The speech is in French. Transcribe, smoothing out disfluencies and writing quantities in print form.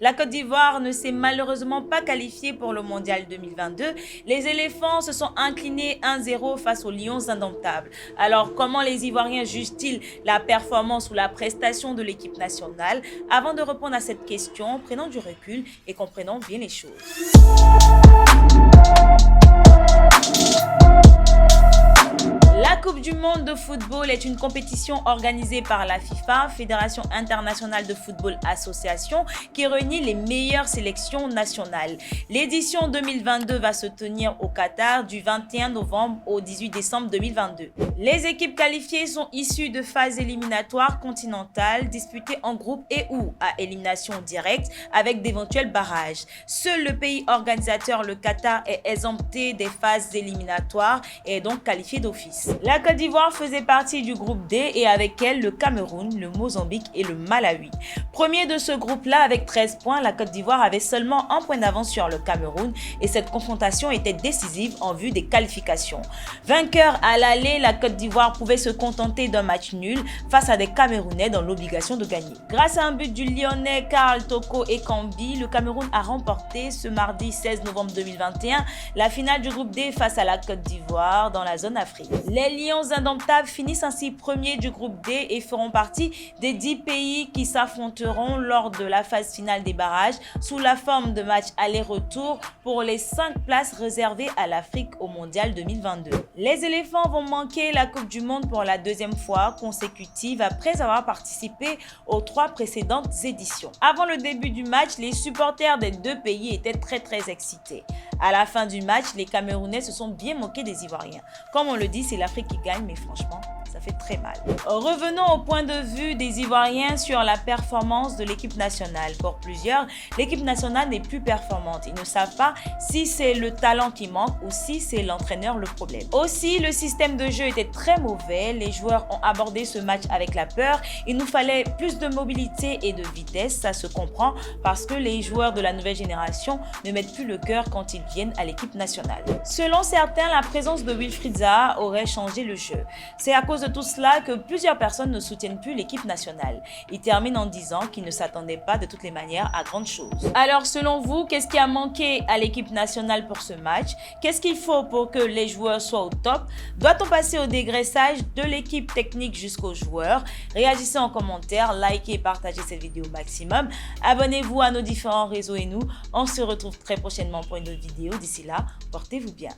La Côte d'Ivoire ne s'est malheureusement pas qualifiée pour le Mondial 2022. Les éléphants se sont inclinés 1-0 face aux lions indomptables. Alors, comment les Ivoiriens jugent-ils la performance ou la prestation de l'équipe nationale? Avant de répondre à cette question, prenons du recul et comprenons bien les choses. La Coupe du monde de football est une compétition organisée par la FIFA, Fédération internationale de football association, qui réunit les meilleures sélections nationales. L'édition 2022 va se tenir au Qatar du 21 novembre au 18 décembre 2022. Les équipes qualifiées sont issues de phases éliminatoires continentales disputées en groupe et ou à élimination directe avec d'éventuels barrages. Seul le pays organisateur, le Qatar, est exempté des phases éliminatoires et est donc qualifié d'office. La Côte d'Ivoire faisait partie du groupe D et avec elle le Cameroun, le Mozambique et le Malawi. Premier de ce groupe-là avec 13 points, la Côte d'Ivoire avait seulement un point d'avance sur le Cameroun et cette confrontation était décisive en vue des qualifications. Vainqueur à l'aller, la Côte d'Ivoire pouvait se contenter d'un match nul face à des Camerounais dans l'obligation de gagner. Grâce à un but du Lyonnais Karl Toko Ekambi, le Cameroun a remporté ce mardi 16 novembre 2021 la finale du groupe D face à la Côte d'Ivoire dans la zone Afrique. Les Lions indomptables finissent ainsi premiers du groupe D et feront partie des 10 pays qui s'affronteront lors de la phase finale des barrages sous la forme de matchs aller-retour pour les 5 places réservées à l'Afrique au Mondial 2022. Les éléphants vont manquer la Coupe du monde pour la deuxième fois consécutive après avoir participé aux 3 précédentes éditions. Avant le début du match, les supporters des deux pays étaient très excités. À la fin du match, les Camerounais se sont bien moqués des Ivoiriens. Comme on le dit, c'est l'Afrique qui gagne, mais franchement, ça fait très mal. Revenons au point de vue des Ivoiriens sur la performance de l'équipe nationale. Pour plusieurs, l'équipe nationale n'est plus performante. Ils ne savent pas si c'est le talent qui manque ou si c'est l'entraîneur le problème. Aussi, le système de jeu était très mauvais. Les joueurs ont abordé ce match avec la peur. Il nous fallait plus de mobilité et de vitesse. Ça se comprend parce que les joueurs de la nouvelle génération ne mettent plus le cœur quand ils viennent à l'équipe nationale. Selon certains, la présence de Wilfried Zaha aurait changé le jeu. C'est à cause de tout cela que plusieurs personnes ne soutiennent plus l'équipe nationale. Il termine en disant qu'il ne s'attendait pas de toutes les manières à grande chose. Alors selon vous, qu'est-ce qui a manqué à l'équipe nationale pour ce match? Qu'est-ce qu'il faut pour que les joueurs soient au top? Doit-on passer au dégraissage de l'équipe technique jusqu'aux joueurs? Réagissez en commentaire, likez et partagez cette vidéo au maximum. Abonnez-vous à nos différents réseaux et nous, on se retrouve très prochainement pour une autre vidéo. D'ici là, portez-vous bien.